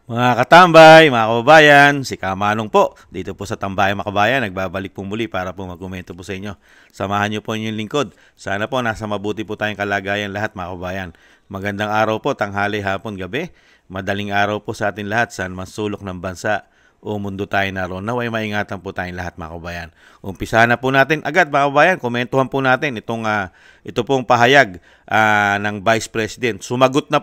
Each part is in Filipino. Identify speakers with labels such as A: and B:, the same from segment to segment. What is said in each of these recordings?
A: Mga katambay, mga kababayan, si Kamanong po. Dito po sa Tambayan mga kababayan, nagbabalik po muli para po magkomento po sa inyo. Samahan niyo po inyong lingkod. Sana po nasa mabuti po tayong kalagayan lahat mga kababayan. Magandang araw po, tanghali, hapon, gabi. Madaling araw po sa atin lahat saan man sulok ng bansa o mundo tayo naroon. Naway maingatan po tayong lahat mga kababayan. Umpisahan na po natin agad mga kababayan. Komentuhan po natin ito pong pahayag ng Vice President. Sumagot na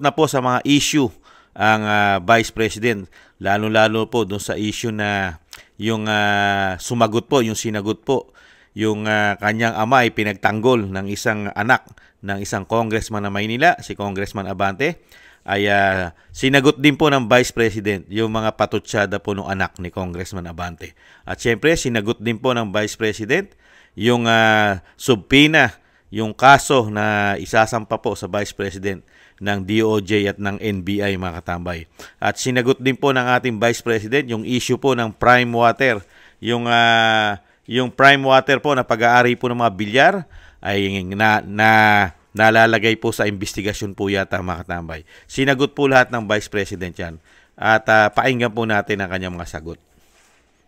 A: po sa mga issue ang Vice President, lalo-lalo po doon sa issue na yung sinagot po, yung kanyang ama ay pinagtanggol ng isang anak ng isang congressman na Maynila, si Congressman Abante, ay sinagot din po ng Vice President yung mga patutsada po ng anak ni Congressman Abante. At syempre, sinagot din po ng Vice President yung subpoena, yung kaso na isasampa po sa Vice President ng DOJ at ng NBI mga katambay. At sinagot din po ng ating Vice President yung issue po ng prime water. Yung prime water po na pag-aari po ng mga bilyar ay nalalagay po sa investigasyon po yata mga katambay. Sinagot po lahat ng Vice President yan. At pakinggan po natin ang kanyang mga sagot.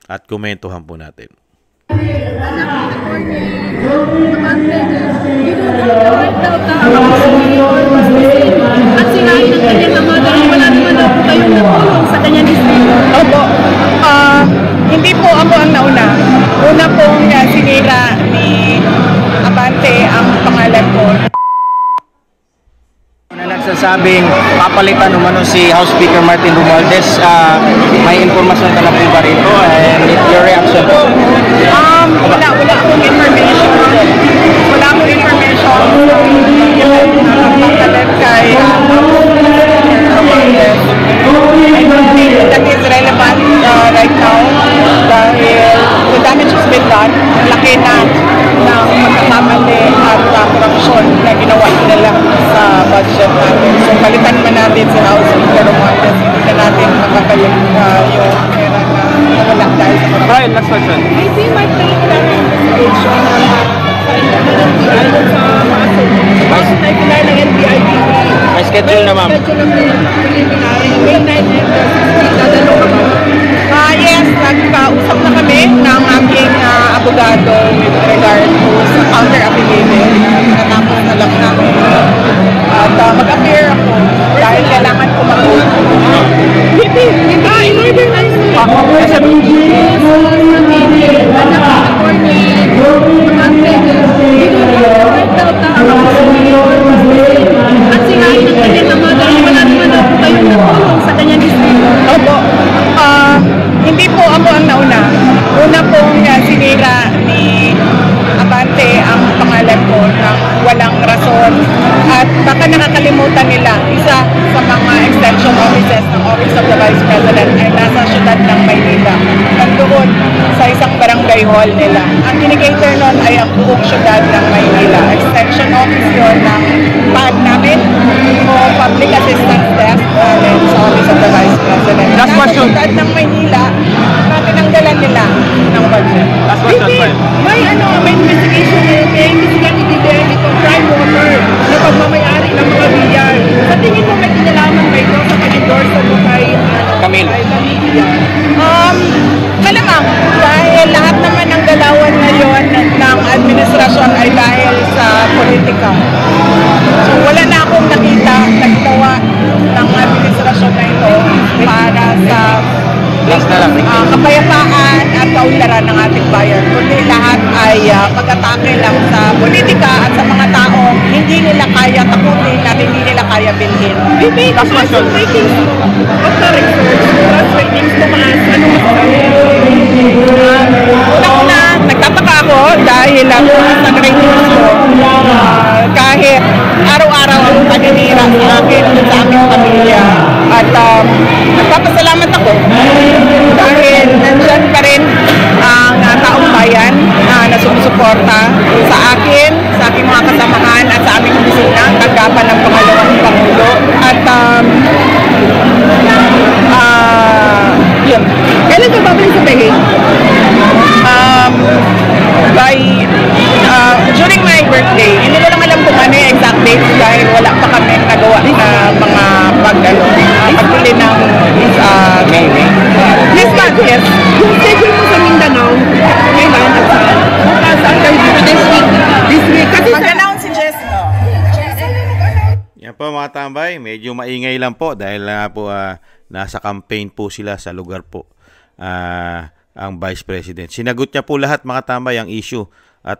A: At komentuhan po natin.
B: At sinahin ng kanyang ama dahil wala naman daw po kayong natulong sa kanyang distrito.
C: Opo. Hindi po ako ang nauna. Una pong sinira ni Abante ang pangalan ko.
D: Na nagsasabing papalitan umano si House Speaker Martin Romualdez, may informasyon ka na po ba rito and your reaction po?
C: Wala akong information. Wala akong information. Papalit kay Romualdez. I don't think that is relevant right now dahil the damage has been done. Laki na ng pagkakamali at korupsyon na ginawa nila sa budget natin. So, palitan man natin si House Speaker Romualdez, hindi na natin makabalik yung pera na nawala dahil sa korupsyon.
D: Brian, next question.
B: I see my preliminary investigation ayon sa mga sources. May pinay ng NBI-TV.
D: May schedule na, ma'am.
B: May schedule na preliminary. May 9 dadalo ka ba?
C: Yes, nagkausap na kami ng aking abogado with regard to sa counter affidavit. Natapos na lang namin. At mag-appear ako dahil kailangan ko mag-vote.
B: In order na at sinahin ng kanyang ama dahil wala naman daw po kayong natulong sa kanyang distrito.
C: Opo. Hindi po ako ang nauna. Una pong sinira ni Abante ang pangalan ko ng walang rason. At baka nakakalimutan nila, isa sa mga extension offices ng Office of the Vice President ay nasa syudad ng Maynila. Nandoon sa isang barangay hall nila. Ang kinikater nun ay ang buong syudad ng Maynila. Extension office yun ng PAD namin o Public Assistance Desk sa Office of the Vice President.
D: Last question.
C: Nasa syudad ng Maynila, tinanggalan nila ng budget.
D: Last question.
B: May investigation may investigan ibigay itong prime water na pagmamayari ng mga bilyar. Sa tingin mo may kinalaman ba ito sa pag-endorse mo kay
D: Camille?
C: Malamang, dahil lahat naman ng galawan ngayon ng administrasyon ay dahil sa politika. So wala na akong nakita na ginawa ng administrasyon na ito para sa kapayapaan at kaunlaran ng ating bayan. Kundi lahat ay pag-atake lang sa politika at sa mga taong hindi nila kaya takutin at hindi nila kaya bilhin.
B: Bibi, as of ratings mo, after research, as ratings tumaas, ano masasabi?
C: Una, nagtataka ako dahil ang sa ratings ko, kahit araw-araw ang paninira sa akin sa aming pamilya. At nagpapasalamat ako dahil nandyan pa rin ang taong bayan na sumusuporta sa akin, sa aking mga kasamahan at sa aming opisina, tanggapan ng pangalawang Pangulo. At yun.
B: Kailan ka babalik sa Behing?
C: During my birthday, hindi ko lang alam kung ano yung exact date dahil wala pa kami nagawa na mga pag huli ng
D: May.
C: this month, yes.
B: Yung schedule mo sa Mindanao, kailan at saan? Bukas hanggang this week. This week. Kasi sa
C: Mag-announce si Jess, no?
A: Yan po mga tambay, medyo maingay lang po dahil po nasa campaign po sila sa lugar po ang Vice President. Sinagot niya po lahat mga tambay ang issue at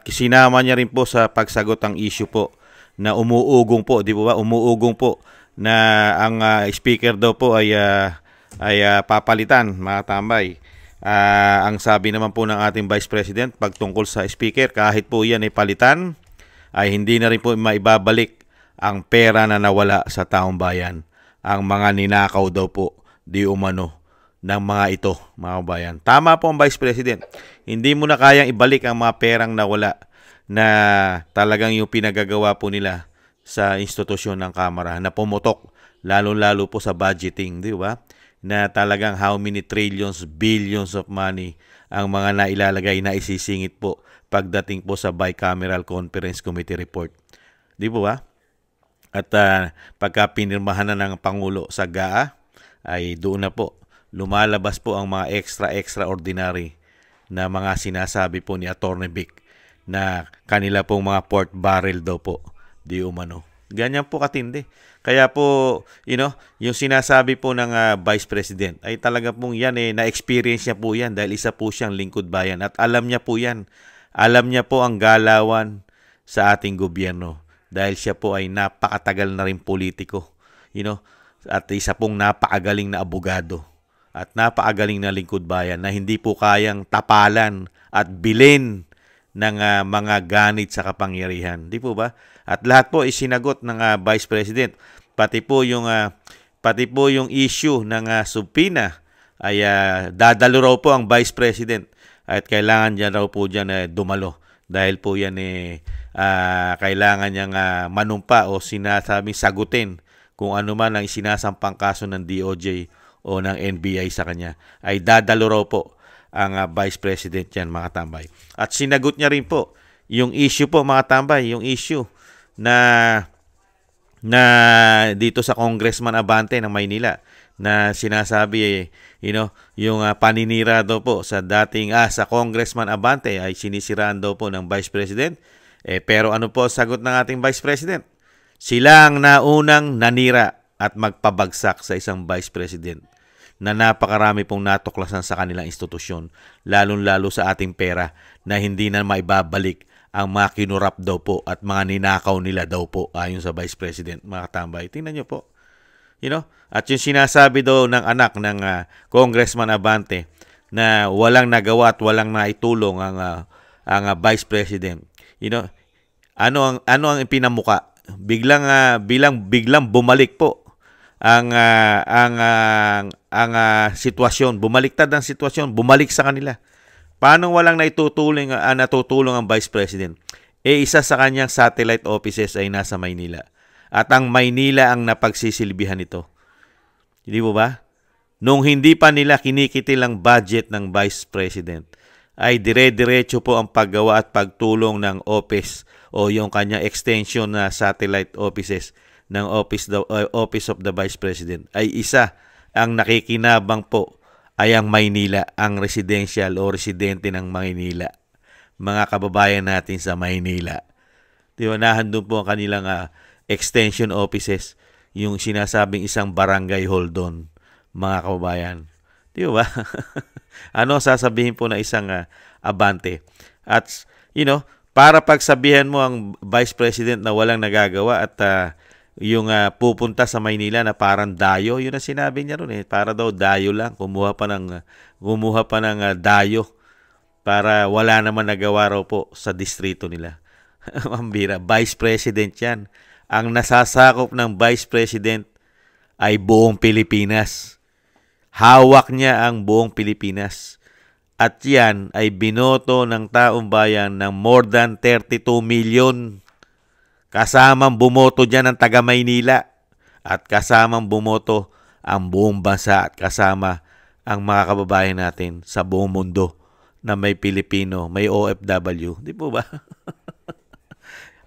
A: sinama niya rin po sa pagsagot ang issue po na umuugong po, di po ba? Umuugong po na ang speaker daw po ay papalitan mga tambay. Ang sabi naman po ng ating Vice President pagtungkol sa speaker, kahit po yan ay palitan, ay hindi na rin po maibabalik ang pera na nawala sa taong bayan. Ang mga ninakaw daw po di umano ng mga ito, mga kabayan. Tama po ang Vice President. Hindi mo na kayang ibalik ang mga perang nawala na talagang yung pinagagawa po nila sa institusyon ng Kamara na pumutok, lalo-lalo po sa budgeting, di ba? Na talagang how many trillions, billions of money ang mga nailalagay na isisingit po pagdating po sa Bicameral Conference Committee report. Di po ba? At pagka pinirmahan na ng Pangulo sa GAA, ay doon na po lumalabas po ang mga extraordinary na mga sinasabi po ni Atty. Vic na kanila pong mga port barrel daw po di umano. Ganyan po katindi. Kaya po, yung sinasabi po ng Vice President ay talaga pong yan na-experience niya po yan dahil isa po siyang lingkod bayan at alam niya po yan. Alam niya po ang galawan sa ating gobyerno dahil siya po ay napakatagal na rin politiko. At isa pong napakagaling na abogado at napakagaling na lingkod bayan na hindi po kayang tapalan at bilin ng mga ganit sa kapangyarihan. Di po ba? At lahat po isinagot ng Vice President. Pati po yung issue ng subpoena ay dadalo raw po ang Vice President at kailangan niya raw po diyan dumalo dahil po yan kailangan niyang manumpa o sinasabing sagutin kung ano man ang sinasampang kaso ng DOJ o ng NBI sa kanya, ay dadalo raw po ang Vice President yan, mga tambay. At sinagot niya rin po yung issue po, mga tambay, yung issue na dito sa Congressman Abante ng Maynila na sinasabi yung paninira daw po sa dating sa Congressman Abante ay sinisiraan daw po ng Vice President. Pero ano po sagot ng ating Vice President? Sila ang naunang nanira at magpabagsak sa isang Vice President na napakarami pong natuklasan sa kanilang institusyon, lalong-lalo sa ating pera na hindi na maibabalik ang mga kinurap daw po at mga ninakaw nila daw po ayon sa Vice President, mga tambay. Tingnan nyo po. At yung sinasabi daw ng anak ng Congressman Abante na walang nagawa at walang naitulong ang Vice President. Ano ang ipinamuka? Biglang bumalik po ang sitwasyon, bumaliktad ang sitwasyon, bumalik sa kanila. Paano walang natutulong ang Vice President? Isa sa kanyang satellite offices ay nasa Maynila. At ang Maynila ang napagsisilbihan nito. Hindi po ba? Nung hindi pa nila kinikitil ang budget ng Vice President, ay dire-diretso po ang paggawa at pagtulong ng office o yung kanyang extension na satellite offices ng Office of the Vice President ay isa ang nakikinabang po ay ang Maynila, ang residential o residente ng Maynila. Mga kababayan natin sa Maynila. Di ba, nahandun po ang kanilang extension offices, yung sinasabing isang barangay hall doon, mga kababayan. Di ba? Ano sasabihin po na isang Abante? At, para pagsabihan mo ang Vice President na walang nagagawa at yung pupunta sa Maynila na parang dayo, yun ang sinabi niya ron para daw dayo lang, kumuha pa ng dayo para wala naman nagawa raw po sa distrito nila. Mambira, Vice President yan. Ang nasasakop ng Vice President ay buong Pilipinas. Hawak niya ang buong Pilipinas. At yan ay binoto ng taong bayan ng more than 32 million. Kasamang bumoto dyan ang taga Maynila at kasamang bumoto ang buong bansa at kasama ang mga kababayan natin sa buong mundo na may Pilipino, may OFW. Di po ba?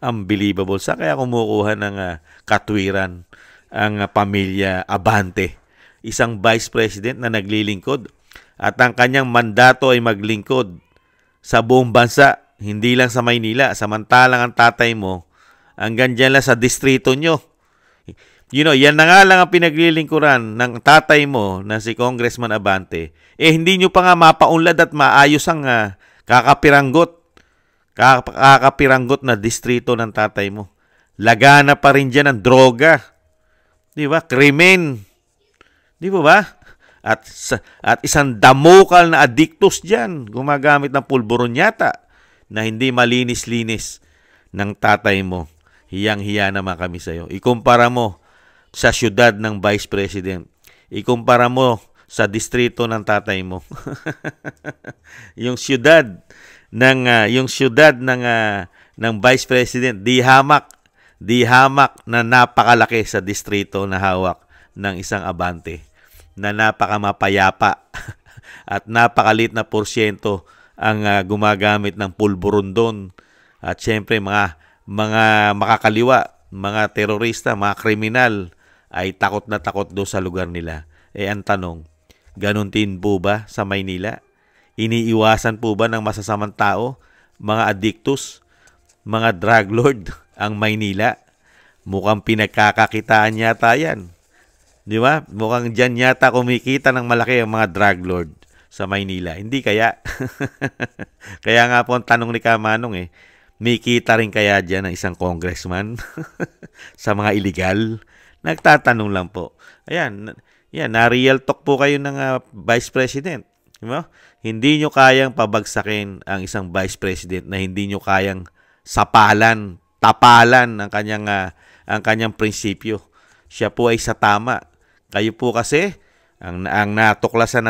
A: Unbelievable. Sa kaya kumukuha ng katwiran ang pamilya Abante. Isang vice president na naglilingkod at ang kanyang mandato ay maglingkod sa buong bansa, hindi lang sa Maynila. Samantalang ang tatay mo, hanggang dyan lang sa distrito nyo. Yan na nga lang ang pinaglilingkuran ng tatay mo na si Congressman Abante. Hindi nyo pa nga mapaunlad at maayos ang kakapiranggot na distrito ng tatay mo. Lagana pa rin dyan ang droga. Di ba? Krimen. Di ba? At isang damukal na addictus dyan, gumagamit ng pulburon yata na hindi malinis-linis ng tatay mo. Hiyang-hiya naman kami sa'yo. Ikumpara mo sa syudad ng Vice President. Ikumpara mo sa distrito ng tatay mo. yung syudad ng Vice President, di hamak na napakalaki sa distrito na hawak ng isang Abante, na napakamapayapa at napakalit na porsyento ang gumagamit ng pulburon doon. At syempre mga makakaliwa, mga terorista, mga kriminal ay takot na takot doon sa lugar nila. Ang tanong, ganun din po ba sa Maynila? Iniiwasan po ba ng masasamang tao, mga addictus, mga drug lord ang Maynila? Mukhang pinagkakakitaan yata yan. Di ba? Mukhang dyan yata kumikita ng malaki ang mga drug lord sa Maynila. Hindi kaya? Kaya nga po ang tanong ni Kamanong may kita rin kaya dyan ng isang congressman sa mga illegal? Nagtatanong lang po. Ayan, na-real talk po kayo ng Vice President. Diba? Hindi nyo kayang pabagsakin ang isang Vice President na hindi nyo kayang tapalan ang kanyang prinsipyo. Siya po ay sa tama. Kayo po kasi, ang natuklasan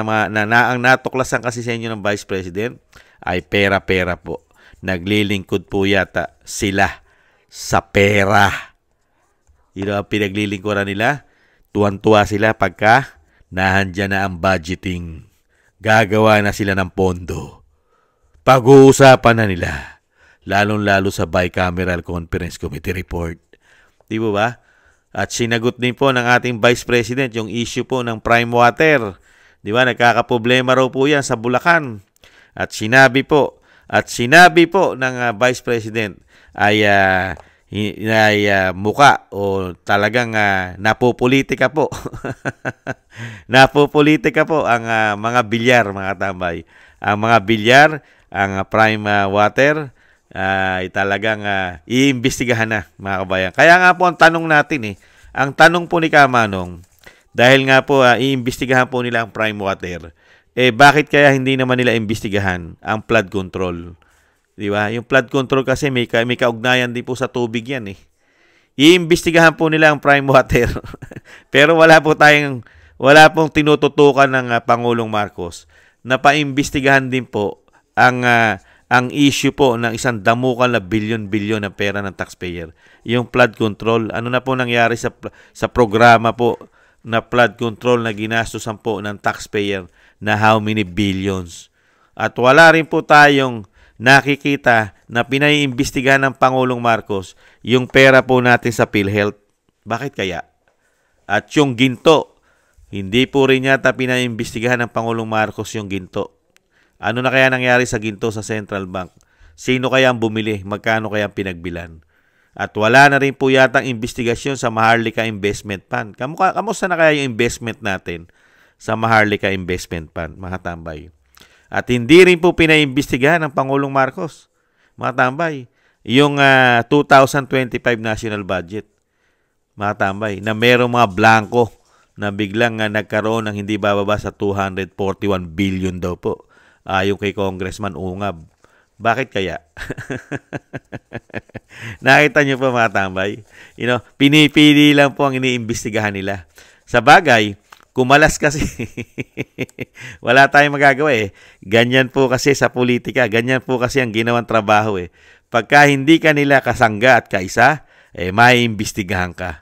A: kasi sa inyo ng Vice President ay pera-pera po. Naglilingkod po yata sila sa pera. Ang pinaglilingkuran nila, tuwan-tuwa sila pagka nahandyan na ang budgeting. Gagawa na sila ng pondo. Pag-uusapan na nila, lalong-lalo sa Bicameral Conference Committee report. Di ba? At sinagot din po ng ating Vice President yung issue po ng prime water. Di ba? Nagkakaproblema raw po yan sa Bulacan. At sinabi po ng Vice President ay muka o talagang napopolitika po. Napopolitika po ang mga bilyar, mga tambay. Ang mga bilyar, ang prime water ay talagang iimbestigahan na, mga kabayan. Kaya nga po ang tanong natin ang tanong po ni Kamanong, dahil nga po iimbestigahan po nila ang prime water, bakit kaya hindi naman nila imbestigahan ang flood control? Di ba? Yung flood control kasi may kaugnayan din po sa tubig yan Iimbestigahan po nila ang prime water. Pero wala pong tinututukan ng Pangulong Marcos na paimbestigahan din po ang issue po ng isang damukal na bilyon-bilyon na pera ng taxpayer. Yung flood control, ano na po nangyari sa programa po na flood control na ginastusan po ng taxpayer na how many billions. At wala rin po tayong nakikita na pinaiimbestigahan ng Pangulong Marcos yung pera po natin sa PhilHealth. Bakit kaya? At yung ginto, hindi po rin yata pinaiimbestigahan ng Pangulong Marcos yung ginto. Ano na kaya nangyari sa ginto sa Central Bank? Sino kaya ang bumili? Magkano kaya ang pinagbilan? At wala na rin po yata ang investigasyon sa Maharlika Investment Fund. Kamusta na kaya yung investment natin sa Maharlika Investment Fund, mga tambay? At hindi rin po pinaimbestigahan ng Pangulong Marcos, mga tambay, yung 2025 national budget, mga tambay, na merong mga blanco na biglang nagkaroon ng hindi bababa sa 241 billion daw po, ayon kay Congressman Ungab. Bakit kaya? Nakita niyo po, mga tambay? Pinipili lang po ang iniimbestigahan nila. Sa bagay, kumalas kasi. Wala tayong magagawa Ganyan po kasi sa politika. Ganyan po kasi ang ginawang trabaho Pagka hindi ka nila kasangga at kaisa, maiimbestigahan ka.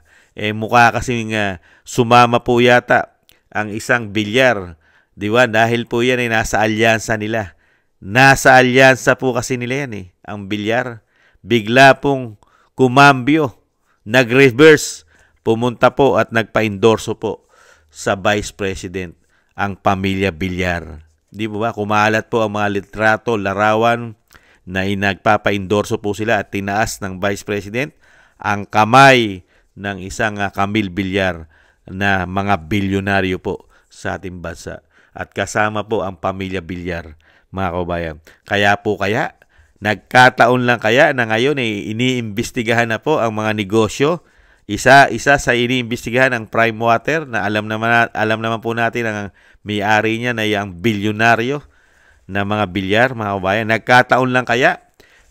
A: Mukha kasing sumama po yata ang isang bilyar. Di ba? Dahil po yan nasa alyansa nila. Nasa alyansa po kasi nila yan ang bilyar. Bigla pong kumambyo. Nag-reverse. pumunta po at nagpa-endorso po sa Vice President ang pamilya Villar. Di ba? Kumalat po ang mga litrato, larawan na nagpapa-endorso po sila at tinaas ng Vice President ang kamay ng isang Camille Villar na mga bilyonaryo po sa ating bansa. At kasama po ang pamilya Villar, mga kababayan. Kaya nagkataon lang kaya na ngayon iniimbestigahan na po ang mga negosyo. Isa sa iniimbestigahan ang Prime Water na alam naman po natin ang may-ari niya na yung bilyonaryo na mga Villar, mga kababayan. Nagkataon lang kaya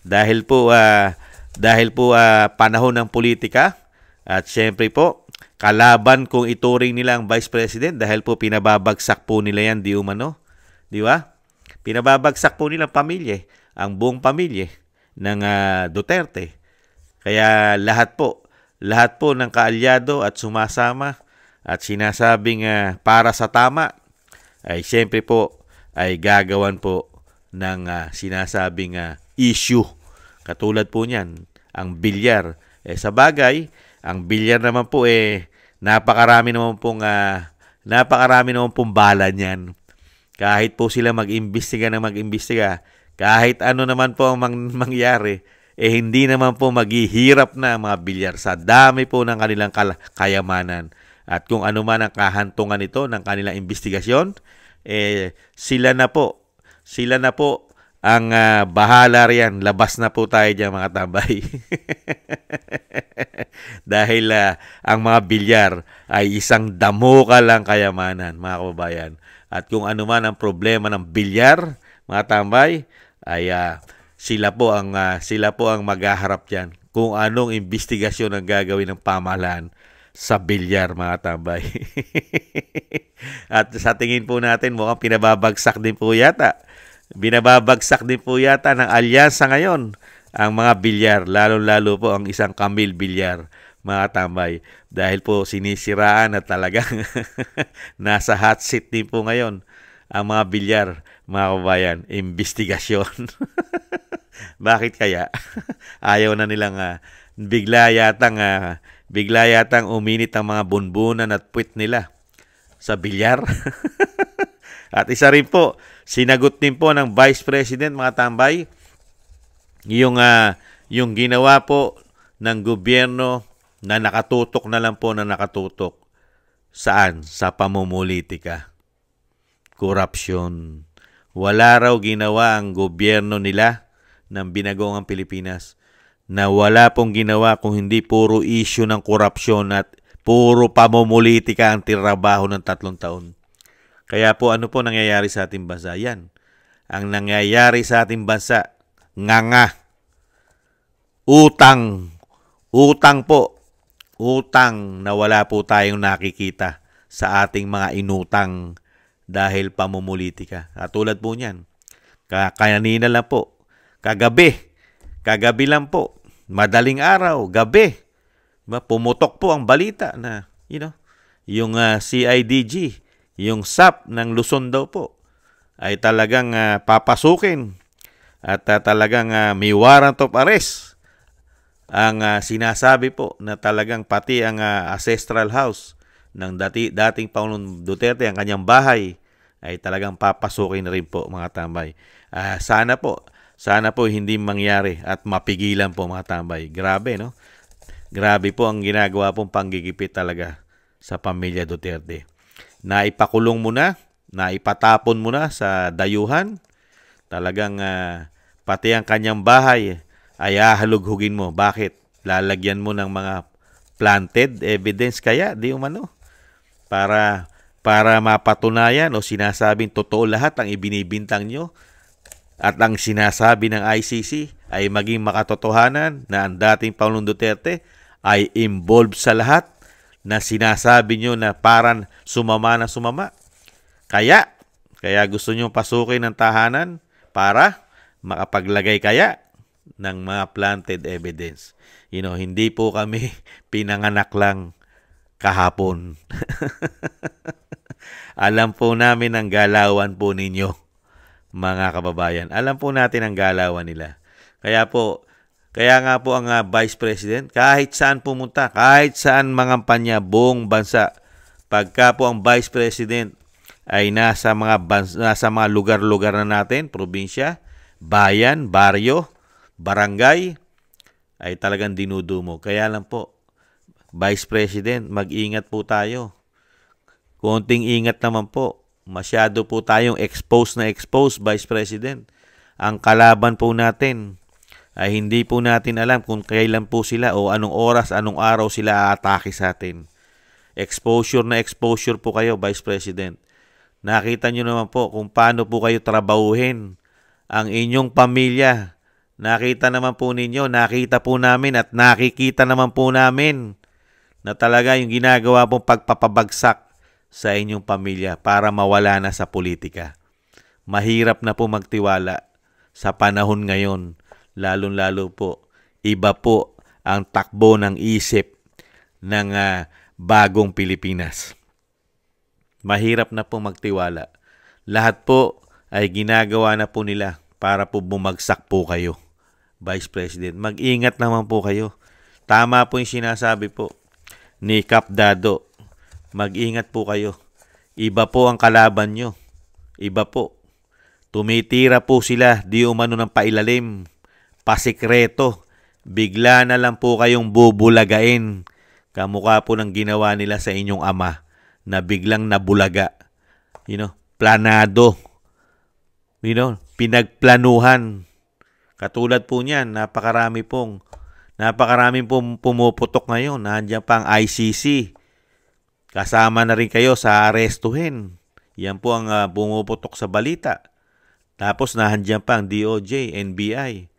A: dahil po panahon ng politika at syempre po kalaban kung ituring nila ang Vice President dahil po pinababagsak po nila yan di umano. Di ba? Pinababagsak po nila ang buong pamilya ng Duterte. Kaya lahat po ng kaalyado at sumasama at sinasabing para sa tama ay siyempre po ay gagawan po ng sinasabing issue. Katulad po niyan, ang Villar. Sa bagay, ang Villar naman po napakarami naman pong bala niyan. Kahit po sila mag-imbestiga, kahit ano naman po ang mangyari, hindi naman po maghihirap na mga Villar sa dami po ng kanilang kayamanan. At kung ano man ang kahantungan nito ng kanilang investigasyon, sila na po ang bahala riyan. Labas na po tayo dyan, mga tambay. Dahil ang mga Villar ay isang damuka lang kayamanan, mga kababayan. At kung ano man ang problema ng Villar, mga tambay, ay sila po ang maghaharap diyan kung anong investigasyon ang gagawin ng pamahalaan sa Villar, mga tambay. At sa tingin po natin, mukhang binababagsak din po yata ng alyansa ngayon ang mga Villar, lalo-lalo po ang isang Camille Villar, mga tambay. Dahil po sinisiraan at talagang nasa hot seat din po ngayon ang mga Villar, mga kababayan. Investigasyon. Bakit kaya? Ayaw na nilang bigla yatang uminit ang mga bunbunan at puwit nila sa Villar. At isa rin po, sinagot din po ng Vice President, mga tambay, yung ginawa po ng gobyerno na nakatutok saan? Sa pamumulitika. Korupsyon. Wala raw ginawa ang gobyerno nila ng binagoong Pilipinas na wala pong ginawa kung hindi puro issue ng korupsyon at puro pamumulitika ang trabaho ng 3 taon. Kaya po ano po nangyayari sa ating bansa? Yan. Ang nangyayari sa ating bansa, utang po. Utang na wala po tayong nakikita sa ating mga inutang dahil pamumulitika. Katulad po niyan. Kanina lang po. Kagabi lang po. Madaling araw, gabi. Pumutok po ang balita na, yung CIDG, yung SAP ng Luzon daw po, ay talagang papasukin at talagang may warrant of arrest. Ang sinasabi po na talagang pati ang ancestral house ng dating Pangulong Duterte, ang kanyang bahay, ay talagang papasukin rin po, mga tambay. Sana po hindi mangyari at mapigilan po, mga tambay. Grabe, no? Grabe po ang ginagawa pong panggigipit talaga sa pamilya Duterte. Naipakulong mo na, naipatapon mo na sa dayuhan. Talagang pati ang kanyang bahay ay halughugin mo. Bakit? Lalagyan mo ng mga planted evidence kaya, di umano? Para mapatunayan o sinasabing totoo lahat ang ibinibintang nyo at ang sinasabi ng ICC ay maging makatotohanan na ang dating Pangulong Duterte ay involved sa lahat na sinasabi nyo na parang sumama na sumama. Kaya gusto nyo pasukin ng tahanan para makapaglagay kaya ng mga planted evidence. Hindi po kami pinanganak lang kahapon. Alam po namin ang galawan po ninyo, mga kababayan. Alam po natin ang galawan nila. Kaya po, Kaya nga po ang Vice President, kahit saan pumunta, kahit saan mangampanya buong bansa, pagka po ang Vice President ay nasa mga lugar-lugar na natin, probinsya, bayan, baryo, barangay, ay talagang dinudumo. Kaya lang po, Vice President, mag-ingat po tayo. Konting ingat naman po. Masyado po tayong exposed, Vice President. Ang kalaban po natin ay hindi po natin alam kung kailan po sila o anong oras, anong araw sila aatake sa atin. Exposure po kayo, Vice President. Nakita nyo naman po kung paano po kayo trabahuhin ang inyong pamilya. Nakita naman po ninyo, nakita po namin at nakikita naman po namin na talaga yung ginagawa pong pagpapabagsak sa inyong pamilya para mawala na sa politika. Mahirap na po magtiwala sa panahon ngayon, lalong-lalo po, iba po ang takbo ng isip ng bagong Pilipinas. Mahirap na po magtiwala. Lahat po ay ginagawa na po nila para po bumagsak po kayo, Vice President. Mag-ingat naman po kayo. Tama po yung sinasabi po ni Kap Dado. Mag-ingat po kayo. Iba po ang kalaban nyo. Iba po. Tumitira po sila di umano ng pailalim, pasikreto. Bigla na lang po kayong bubulagain. Kamukha po ng ginawa nila sa inyong ama na biglang nabulaga. Planado. Pinagplanuhan. Katulad po niyan, napakaraming pong pumuputok ngayon. Nandiyan pa ang ICC. Kasama na rin kayo sa arestuhin. Yan po ang pumuputok sa balita. Tapos nahandiyan pa ang DOJ, NBI.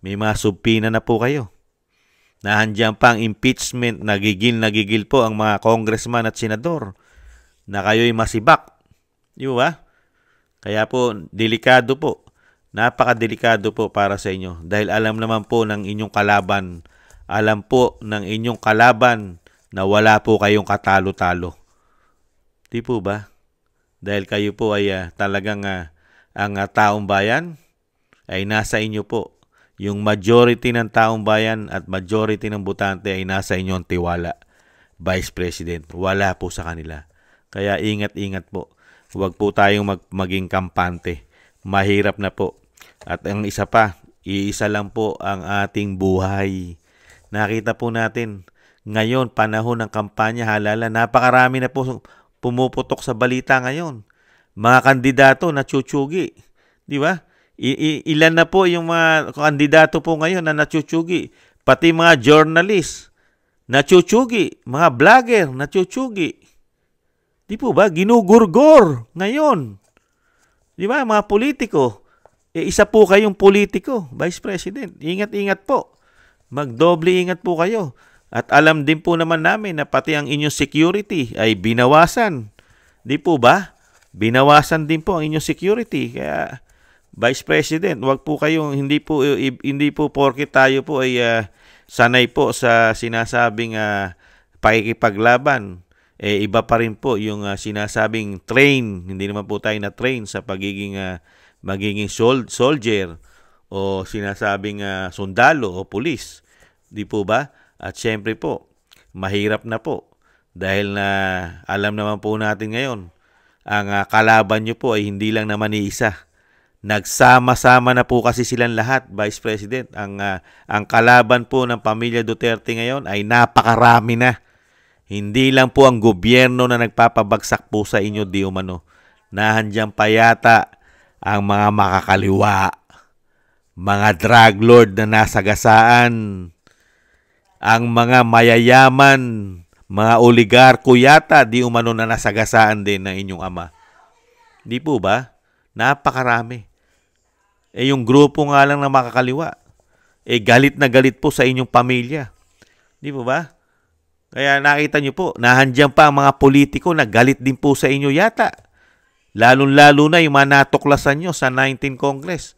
A: May mga subpina na po kayo. Nahandiyan pa ang impeachment. Nagigil po ang mga congressman at senador na kayo'y masibak. Di ba? Kaya po, delikado po. Napakadelikado po para sa inyo. Dahil alam naman po ng inyong kalaban. Alam po ng inyong kalaban na wala po kayong katalo-talo. Di po ba? Dahil kayo po ay talagang ang taong bayan ay nasa inyo po. Yung majority ng taong bayan at majority ng botante ay nasa inyong tiwala, Vice President. Wala po sa kanila. Kaya ingat-ingat po. Huwag po tayong maging kampante. Mahirap na po. At ang isa pa, iisa lang po ang ating buhay. Nakita po natin, ngayon, panahon ng kampanya, halala, napakarami na po pumuputok sa balita ngayon. Mga kandidato na chuchugi. Di ba? Ilan na po yung mga kandidato po ngayon na nachuchugi. Pati mga journalist, nachuchugi. Mga vlogger, nachuchugi. Di po ba? Ginugurgor ngayon. Di ba? Mga politiko. Isa po kayong politiko, Vice President. Ingat-ingat po. Magdoble ingat po kayo. At alam din po naman namin na pati ang inyong security ay binawasan. Di po ba? Binawasan din po ang inyong security. Kaya, Vice President, wag po kayong, hindi po porke tayo po ay sanay po sa sinasabing pakikipaglaban. Iba pa rin po yung sinasabing train. Hindi naman po tayo na train sa magiging soldier o sinasabing sundalo o pulis. Di po ba? At syempre po, mahirap na po dahil na alam naman po natin ngayon, ang kalaban nyo po ay hindi lang naman iisa. Nagsama-sama na po kasi silang lahat, Vice President. Ang kalaban po ng pamilya Duterte ngayon ay napakarami na. Hindi lang po ang gobyerno na nagpapabagsak po sa inyo, di umano. Nahandyan pa yata ang mga makakaliwa, mga drug lord na nasagasaan, ang mga mayayaman, mga oligarko yata, di umano na nasagasaan din ng inyong ama. Di po ba? Napakarami. Yung grupo nga lang na makakaliwa, galit na galit po sa inyong pamilya. Di po ba? Kaya nakita nyo po, nahandyan pa ang mga politiko na galit din po sa inyo yata. Lalong-lalo na yung mga natuklasan nyo sa 19 Congress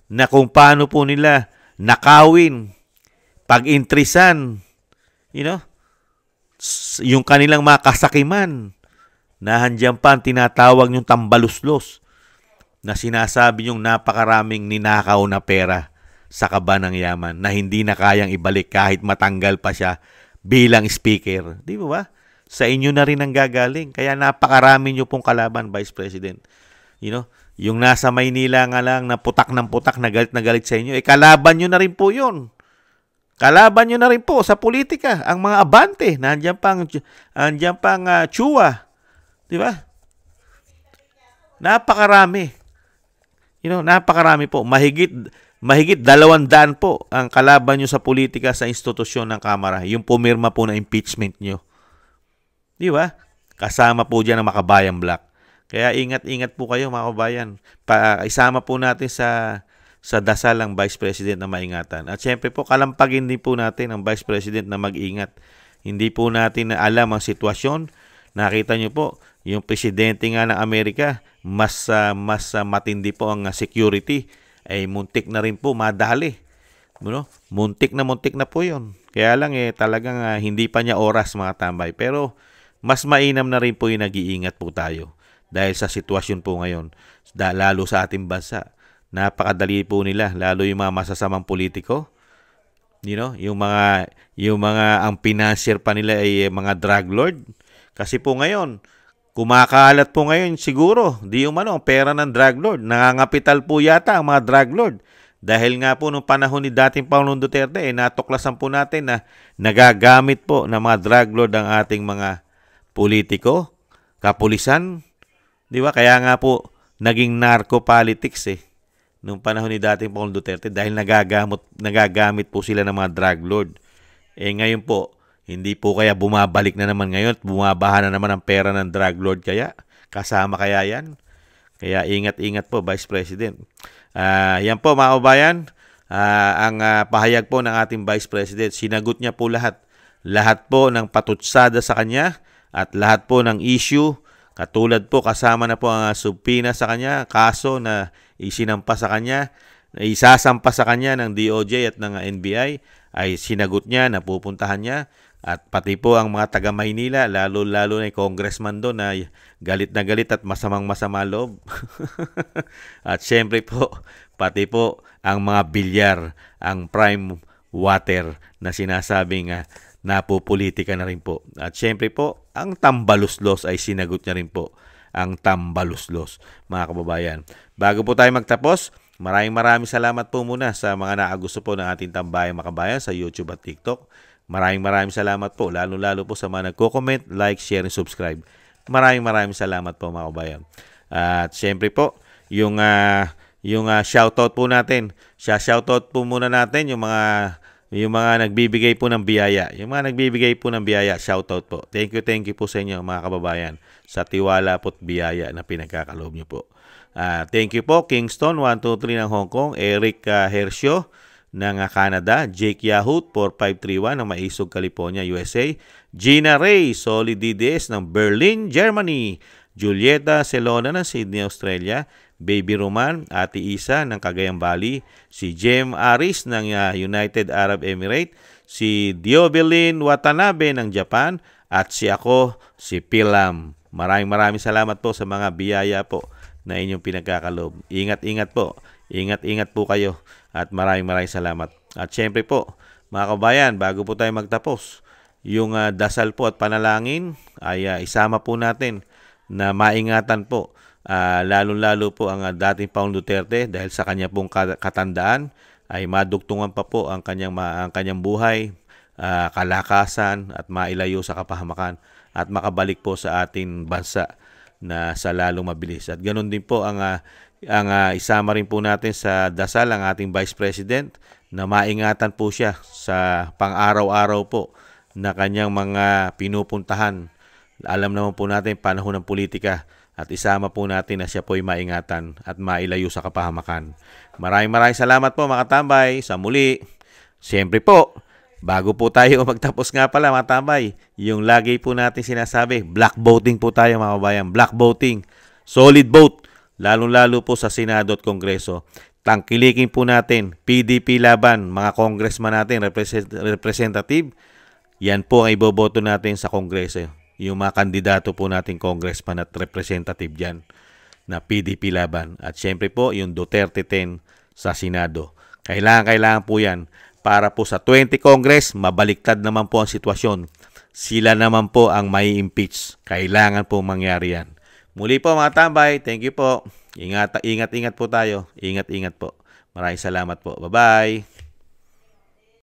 A: na kung paano po nila nakawin, pag-intrisan, yung kanilang mga kasakiman. Nahandyan pa ang tinatawag yung tambaluslos na sinasabi yung napakaraming ninakaw na pera sa kaba ng yaman na hindi na kayang ibalik kahit matanggal pa siya bilang speaker. Di ba? Sa inyo na rin ang gagaling. Kaya napakarami nyo pong kalaban, Vice President. Yung nasa Maynila nga lang na putak ng putak, na galit sa inyo, kalaban nyo na rin po yun. Kalaban nyo na rin po sa politika. Ang mga abante, nandiyan pang Chua. Di ba? Napakarami. Napakarami po. Mahigit 200 po ang kalaban nyo sa politika sa institusyon ng Kamara. Yung pumirma po na impeachment nyo. Di ba? Kasama po dyan ang Makabayan Black. Kaya ingat-ingat po kayo mga kabayan. Isama po natin sa dasal ang Vice President na maingatan. At syempre po, kalampagin din po natin ang Vice President na mag-ingat. Hindi po natin na alam ang sitwasyon. Nakita nyo po, yung presidente nga ng Amerika, mas matindi po ang security. Ay muntik na rin po madali. Muntik na po yun. Kaya lang talagang hindi pa niya oras mga tambay. Pero mas mainam na rin po yung nag-iingat po tayo. Dahil sa sitwasyon po ngayon, lalo sa ating bansa. Napakadali po nila, lalo yung mga masasamang politiko. Yung mga ang financier pa nila ay mga drug lord. Kasi po ngayon, kumakalat po ngayon siguro, ang pera ng drug lord. Nangangapital po yata ang mga drug lord. Dahil nga po nung panahon ni dating Pangulong Duterte, natuklasan po natin na nagagamit po ng mga drug lord ang ating mga politiko, kapulisan. Di ba? Kaya nga po, naging narco politics nung panahon ni dating Pangulong Duterte dahil nagagamit po sila ng mga drug lord. Ngayon po, hindi po kaya bumabalik na naman ngayon at bumabaha na naman ang pera ng drug lord kaya? Kasama kaya yan? Kaya ingat-ingat po, Vice President. Yan po mga kabayan, ang pahayag po ng ating Vice President. Sinagot niya po lahat. Lahat po ng patutsada sa kanya at lahat po ng issue. Katulad po, kasama na po ang subpoena sa kanya, kaso na isinampa sa kanya, isasampa sa kanya ng DOJ at ng NBI, ay sinagot niya, napupuntahan niya. At pati po ang mga taga Maynila, lalo-lalo na yung congressman doon na galit na galit at masamang-masama loob. At syempre po, pati po ang mga bilyar, ang prime water na sinasabing napupolitika na rin po. At syempre po, ang tambaluslos ay sinagot niya rin po. Ang tambaluslos, mga kababayan. Bago po tayo magtapos, maraming salamat po muna sa mga naagusto po ng ating Tambayang Makabayan sa YouTube at TikTok. Maraming salamat po, lalo-lalo po sa mga nagko-comment, like, share, and subscribe. Maraming salamat po mga kabayan. At syempre po, yung shoutout po natin. Shoutout po muna natin yung mga nagbibigay po ng biyaya. Yung mga nagbibigay po ng biyaya, shoutout po. Thank you po sa inyo mga kababayan sa tiwala po at biyaya na pinagkakaloob nyo po. Thank you po, Kingston 123 ng Hong Kong, Eric Hershio ng Canada, Jake Yahoo 4531 ng Maisog, California, USA, Gina Ray Solid DDS ng Berlin, Germany, Julieta Celona ng Sydney, Australia, Baby Roman, Ate Isa ng Cagayan Valley, si Jem Aris ng United Arab Emirates, si Diobelin Watanabe ng Japan, at si si Pilam. Maraming salamat po sa mga biyaya po na inyong pinagkakaloob. Ingat-ingat po. Ingat-ingat po kayo at maraming salamat. At syempre po, mga kabayan, bago po tayo magtapos, yung dasal po at panalangin ay isama po natin na maingatan po, lalo-lalo po ang dating Pangulong Duterte dahil sa kanya pong katandaan ay madugtungan pa po ang kanyang buhay, kalakasan at mailayo sa kapahamakan at makabalik po sa ating bansa na sa lalong mabilis. At ganoon din po ang isama rin po natin sa dasal ang ating Vice President na maingatan po siya sa pang-araw-araw po na kanyang mga pinupuntahan. Alam naman po natin panahon ng politika at isama po natin na siya po ay maingatan at mailayo sa kapahamakan. Maraming salamat po mga tambay. Sa muli, siyempre po, bago po tayo magtapos nga pala mga tambay, yung lagi po natin sinasabi, black voting po tayo mga kabayan. Black voting, solid vote. Lalo-lalo po sa Senado at Kongreso. Tangkilikin po natin, PDP laban, mga congressman natin, representative, yan po ang iboboto natin sa Kongreso. Yung mga kandidato po natin, congressman at representative dyan, na PDP laban. At syempre po, yung Duterte 10 sa Senado. Kailangan po yan para po sa 20 Congress, mabaliktad naman po ang sitwasyon. Sila naman po ang may impeach. Kailangan po mangyari yan. Muli po mga tambay, thank you po. Ingat po tayo. Ingat po. Maraming salamat po. Bye-bye.